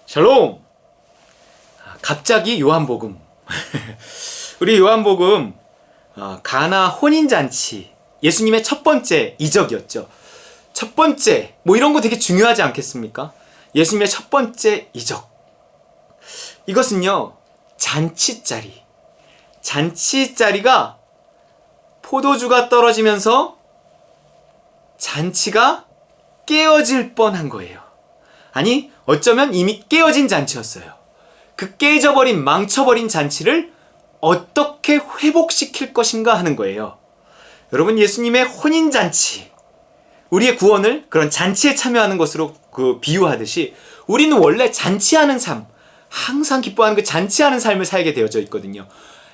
샬롬! 갑자기 요한복음. 우리 요한복음 가나 혼인잔치, 예수님의 첫 번째 이적이었죠. 첫 번째, 이런 거 되게 중요하지 않겠습니까? 예수님의 첫 번째 이적. 이것은요, 잔치자리가 포도주가 떨어지면서 잔치가 깨어질 뻔한 거예요. 아니, 어쩌면 이미 깨어진 잔치였어요. 그 깨져버린, 망쳐버린 잔치를 어떻게 회복시킬 것인가 하는 거예요. 여러분, 예수님의 혼인잔치, 우리의 구원을 그런 잔치에 참여하는 것으로 비유하듯이 우리는 원래 잔치하는 삶, 항상 기뻐하는 그 잔치하는 삶을 살게 되어져 있거든요.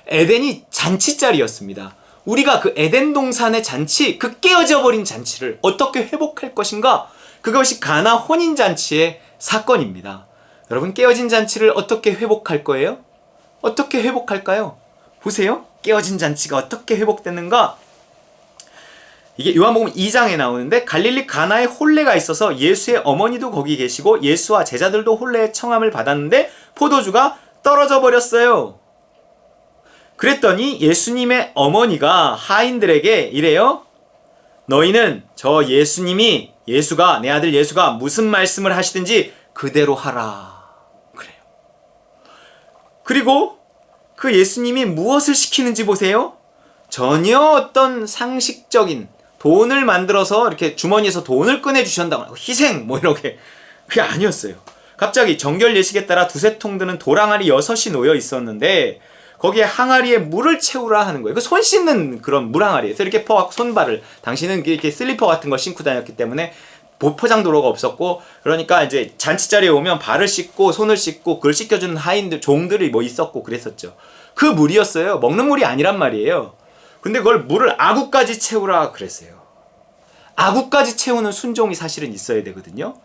에덴이 잔치자리였습니다. 우리가 그 에덴 동산의 잔치, 그 깨어져 버린 잔치를 어떻게 회복할 것인가? 그것이 가나 혼인잔치의 사건입니다. 여러분, 깨어진 잔치를 어떻게 회복할 거예요? 어떻게 회복할까요? 보세요. 깨어진 잔치가 어떻게 회복되는가? 이게 요한복음 2장에 나오는데, 갈릴리 가나에 혼례가 있어서 예수의 어머니도 거기 계시고 예수와 제자들도 혼례의 청함을 받았는데 포도주가 떨어져 버렸어요. 그랬더니 예수님의 어머니가 하인들에게 이래요. 너희는 예수가, 내 아들 예수가 무슨 말씀을 하시든지 그대로 하라. 그래요. 그리고 그 예수님이 무엇을 시키는지 보세요. 전혀 어떤 상식적인, 돈을 만들어서 이렇게 주머니에서 돈을 꺼내주신다거나 희생 이렇게, 그게 아니었어요. 갑자기 정결 예식에 따라 두세 통 드는 도랑아리 6이 놓여 있었는데 거기에 항아리에 물을 채우라 하는 거예요. 그 손 씻는 그런 물 항아리에서 이렇게 퍼갖고 손발을, 당신은 이렇게 슬리퍼 같은 걸 신고 다녔기 때문에 포장도로가 없었고, 그러니까 이제 잔치자리에 오면 발을 씻고 손을 씻고 그걸 씻겨주는 하인들, 종들이 있었고 그랬었죠. 그 물이었어요. 먹는 물이 아니란 말이에요. 근데 그걸 물을 아구까지 채우라 그랬어요. 아구까지 채우는 순종이 사실은 있어야 되거든요.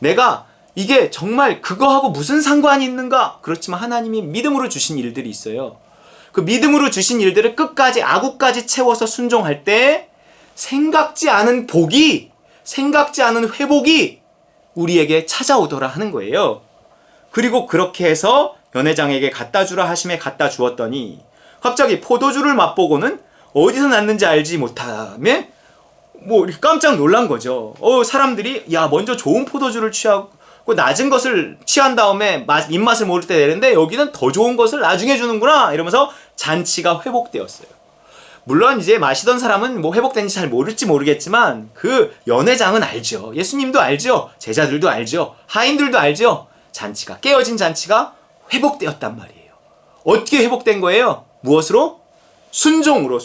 내가 이게 정말 그거하고 무슨 상관이 있는가? 그렇지만 하나님이 믿음으로 주신 일들이 있어요. 그 믿음으로 주신 일들을 끝까지 아구까지 채워서 순종할 때 생각지 않은 복이, 생각지 않은 회복이 우리에게 찾아오더라 하는 거예요. 그리고 그렇게 해서 연회장에게 갖다 주라 하심에 갖다 주었더니 갑자기 포도주를 맛보고는 어디서 났는지 알지 못하며 이렇게 깜짝 놀란 거죠. 사람들이 먼저 좋은 포도주를 취하고 낮은 것을 취한 다음에 입맛을 모를 때 내는데 여기는 더 좋은 것을 나중에 주는구나 이러면서 잔치가 회복되었어요. 물론 이제 마시던 사람은 회복된지 잘 모르겠지만 그 연회장은 알죠. 예수님도 알죠. 제자들도 알죠. 하인들도 알죠. 깨어진 잔치가 회복되었단 말이에요. 어떻게 회복된 거예요? 무엇으로? 순종으로.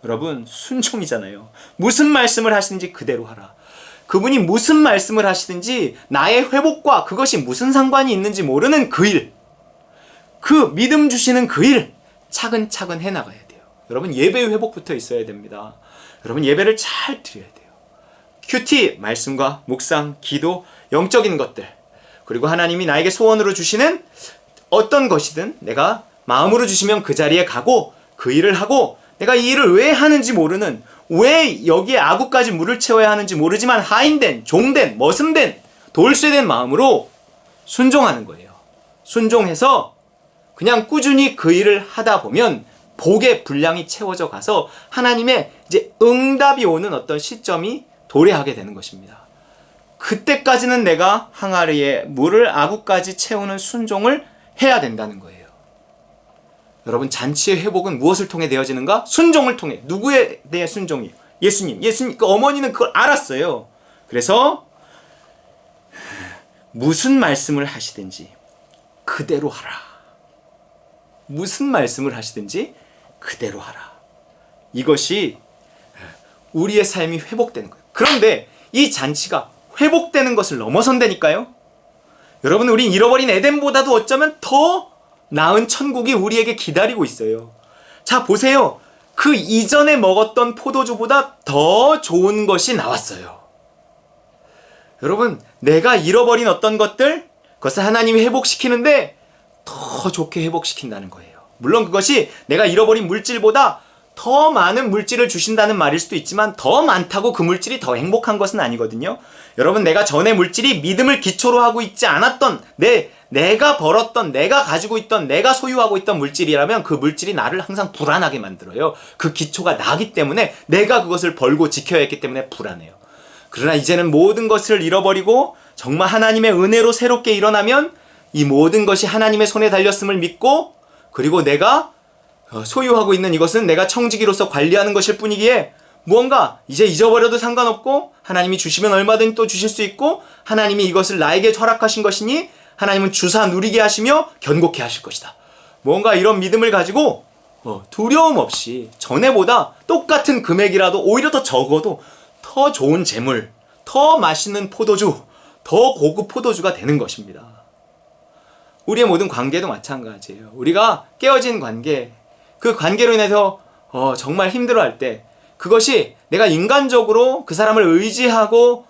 여러분, 순종이잖아요. 무슨 말씀을 하시는지 그대로 하라. 그분이 무슨 말씀을 하시든지 나의 회복과 그것이 무슨 상관이 있는지 모르는 그 일, 그 믿음 주시는 그 일 차근차근 해나가야 돼요. 여러분, 예배의 회복부터 있어야 됩니다. 여러분, 예배를 잘 드려야 돼요. 큐티, 말씀과 묵상, 기도, 영적인 것들, 그리고 하나님이 나에게 소원으로 주시는 어떤 것이든 내가 마음으로 주시면 그 자리에 가고 그 일을 하고, 내가 이 일을 왜 하는지 모르는, 왜 여기에 아구까지 물을 채워야 하는지 모르지만 하인된, 종된, 머슴된, 돌쇠된 마음으로 순종하는 거예요. 순종해서 그냥 꾸준히 그 일을 하다 보면 복의 분량이 채워져 가서 하나님의 이제 응답이 오는 어떤 시점이 도래하게 되는 것입니다. 그때까지는 내가 항아리에 물을 아구까지 채우는 순종을 해야 된다는 거예요. 여러분, 잔치의 회복은 무엇을 통해 되어지는가? 순종을 통해. 누구에 대해 순종이에요? 예수님, 그 어머니는 그걸 알았어요. 그래서 무슨 말씀을 하시든지 그대로 하라. 무슨 말씀을 하시든지 그대로 하라. 이것이 우리의 삶이 회복되는 거예요. 그런데 이 잔치가 회복되는 것을 넘어선다니까요. 여러분, 우린 잃어버린 에덴보다도 어쩌면 더 나은 천국이 우리에게 기다리고 있어요. 자, 보세요. 그 이전에 먹었던 포도주보다 더 좋은 것이 나왔어요. 여러분, 내가 잃어버린 어떤 것들, 그것을 하나님이 회복시키는데 더 좋게 회복시킨다는 거예요. 물론 그것이 내가 잃어버린 물질보다 더 많은 물질을 주신다는 말일 수도 있지만 더 많다고 그 물질이 더 행복한 것은 아니거든요. 여러분, 내가 전에 물질이 믿음을 기초로 하고 있지 않았던 내가 벌었던, 내가 가지고 있던, 내가 소유하고 있던 물질이라면 그 물질이 나를 항상 불안하게 만들어요. 그 기초가 나기 때문에 내가 그것을 벌고 지켜야 했기 때문에 불안해요. 그러나 이제는 모든 것을 잃어버리고 정말 하나님의 은혜로 새롭게 일어나면 이 모든 것이 하나님의 손에 달렸음을 믿고, 그리고 내가 소유하고 있는 이것은 내가 청지기로서 관리하는 것일 뿐이기에 무언가 이제 잊어버려도 상관없고, 하나님이 주시면 얼마든지 또 주실 수 있고, 하나님이 이것을 나에게 허락하신 것이니 하나님은 주사 누리게 하시며 견고케 하실 것이다. 뭔가 이런 믿음을 가지고 두려움 없이 전에보다 똑같은 금액이라도 오히려 더 적어도 더 좋은 재물, 더 맛있는 포도주, 더 고급 포도주가 되는 것입니다. 우리의 모든 관계도 마찬가지예요. 우리가 깨어진 관계, 그 관계로 인해서 정말 힘들어할 때, 그것이 내가 인간적으로 그 사람을 의지하고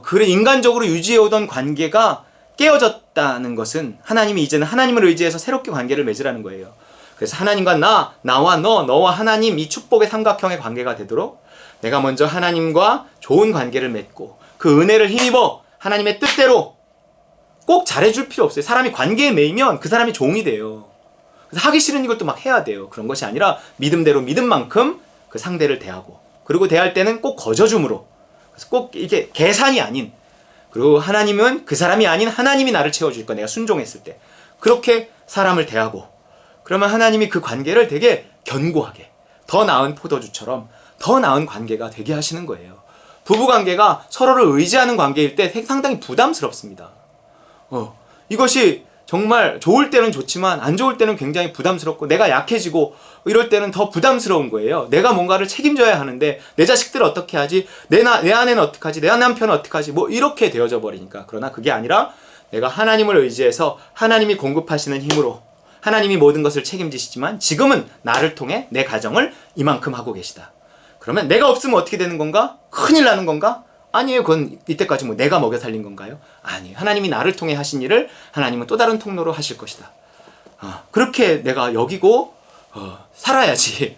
그래 인간적으로 유지해오던 관계가 깨어졌다는 것은 하나님이 이제는 하나님을 의지해서 새롭게 관계를 맺으라는 거예요. 그래서 하나님과 나와 너와 하나님, 이 축복의 삼각형의 관계가 되도록 내가 먼저 하나님과 좋은 관계를 맺고 그 은혜를 힘입어 하나님의 뜻대로, 꼭 잘해줄 필요 없어요. 사람이 관계에 매이면 그 사람이 종이 돼요. 그래서 하기 싫은 이걸 또 막 해야 돼요. 그런 것이 아니라 믿음대로 믿음만큼 그 상대를 대하고, 그리고 대할 때는 꼭 거저줌으로, 그래서 꼭 이게 계산이 아닌, 그리고 하나님은 그 사람이 아닌 하나님이 나를 채워줄 거야, 내가 순종했을 때. 그렇게 사람을 대하고, 그러면 하나님이 그 관계를 되게 견고하게, 더 나은 포도주처럼 더 나은 관계가 되게 하시는 거예요. 부부관계가 서로를 의지하는 관계일 때 상당히 부담스럽습니다. 이것이 정말 좋을 때는 좋지만 안 좋을 때는 굉장히 부담스럽고, 내가 약해지고 이럴 때는 더 부담스러운 거예요. 내가 뭔가를 책임져야 하는데 내 자식들을 어떻게 하지? 내 아내는 어떻게 하지? 내 남편은 어떻게 하지? 뭐 이렇게 되어져 버리니까. 그러나 그게 아니라 내가 하나님을 의지해서 하나님이 공급하시는 힘으로 하나님이 모든 것을 책임지시지만 지금은 나를 통해 내 가정을 이만큼 하고 계시다. 그러면 내가 없으면 어떻게 되는 건가? 큰일 나는 건가? 아니에요. 그건 이때까지 뭐 내가 먹여 살린 건가요? 아니에요. 하나님이 나를 통해 하신 일을 하나님은 또 다른 통로로 하실 것이다. 그렇게 내가 여기고 살아야지.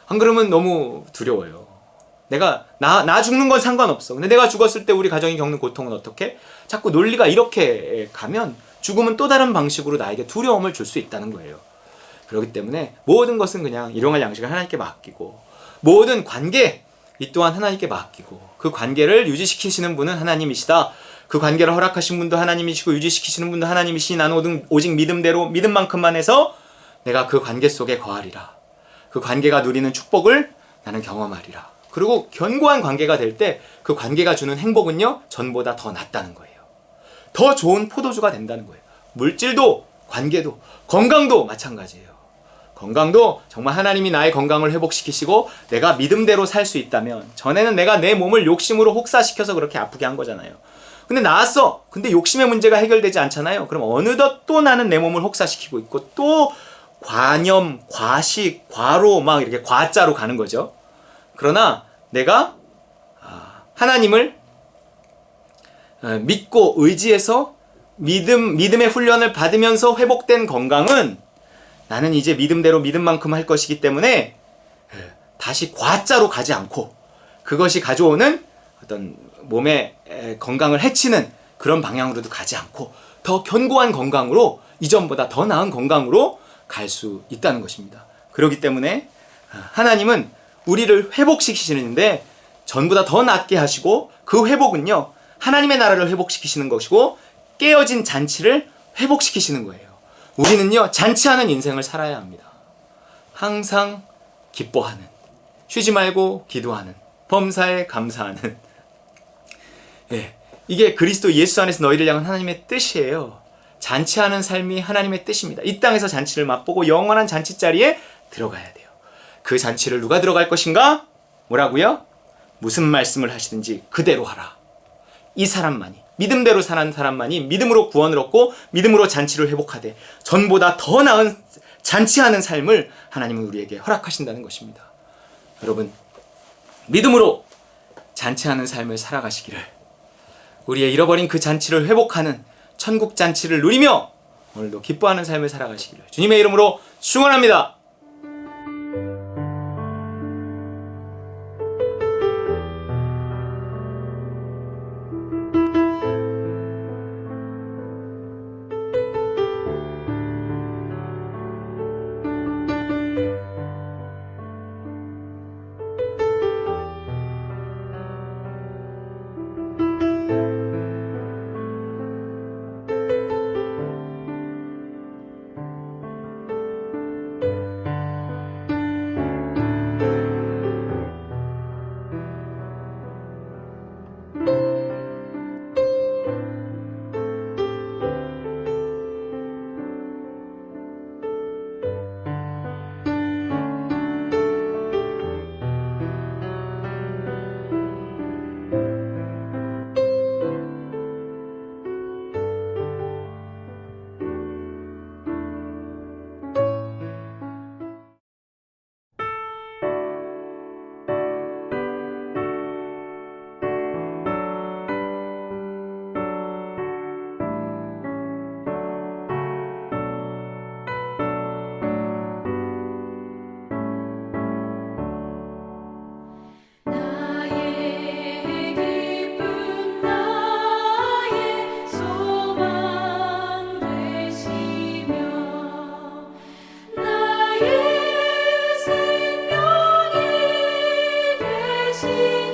안 그러면 너무 두려워요. 나 죽는 건 상관없어. 근데 내가 죽었을 때 우리 가정이 겪는 고통은 어떻게? 자꾸 논리가 이렇게 가면 죽음은 또 다른 방식으로 나에게 두려움을 줄 수 있다는 거예요. 그렇기 때문에 모든 것은 그냥 일용할 양식을 하나님께 맡기고, 모든 관계 이 또한 하나님께 맡기고, 그 관계를 유지시키시는 분은 하나님이시다. 그 관계를 허락하신 분도 하나님이시고 유지시키시는 분도 하나님이시니 나는 오직 믿음대로 믿음만큼만 해서 내가 그 관계 속에 거하리라. 그 관계가 누리는 축복을 나는 경험하리라. 그리고 견고한 관계가 될 때 그 관계가 주는 행복은요, 전보다 더 낫다는 거예요. 더 좋은 포도주가 된다는 거예요. 물질도, 관계도, 건강도 마찬가지예요. 건강도 정말 하나님이 나의 건강을 회복시키시고 내가 믿음대로 살 수 있다면, 전에는 내가 내 몸을 욕심으로 혹사시켜서 그렇게 아프게 한 거잖아요. 근데 나았어. 근데 욕심의 문제가 해결되지 않잖아요. 그럼 어느덧 또 나는 내 몸을 혹사시키고 있고, 또 과념, 과식, 과로 막 이렇게 과자로 가는 거죠. 그러나 내가 하나님을 믿고 의지해서 믿음의 훈련을 받으면서 회복된 건강은 나는 이제 믿음대로 믿음만큼 할 것이기 때문에 다시 과자로 가지 않고, 그것이 가져오는 어떤 몸의 건강을 해치는 그런 방향으로도 가지 않고 더 견고한 건강으로, 이전보다 더 나은 건강으로 갈 수 있다는 것입니다. 그렇기 때문에 하나님은 우리를 회복시키시는데 전보다 더 낫게 하시고, 그 회복은요, 하나님의 나라를 회복시키시는 것이고 깨어진 잔치를 회복시키시는 거예요. 우리는요, 잔치하는 인생을 살아야 합니다. 항상 기뻐하는, 쉬지 말고 기도하는, 범사에 감사하는, 이게 그리스도 예수 안에서 너희를 향한 하나님의 뜻이에요. 잔치하는 삶이 하나님의 뜻입니다. 이 땅에서 잔치를 맛보고 영원한 잔치자리에 들어가야 돼요. 그 잔치를 누가 들어갈 것인가? 뭐라고요? 무슨 말씀을 하시든지 그대로 하라. 이 사람만이, 믿음대로 사는 사람만이 믿음으로 구원을 얻고 믿음으로 잔치를 회복하되 전보다 더 나은 잔치하는 삶을 하나님은 우리에게 허락하신다는 것입니다. 여러분, 믿음으로 잔치하는 삶을 살아가시기를, 우리의 잃어버린 그 잔치를 회복하는 천국 잔치를 누리며 오늘도 기뻐하는 삶을 살아가시기를 주님의 이름으로 축원합니다. 시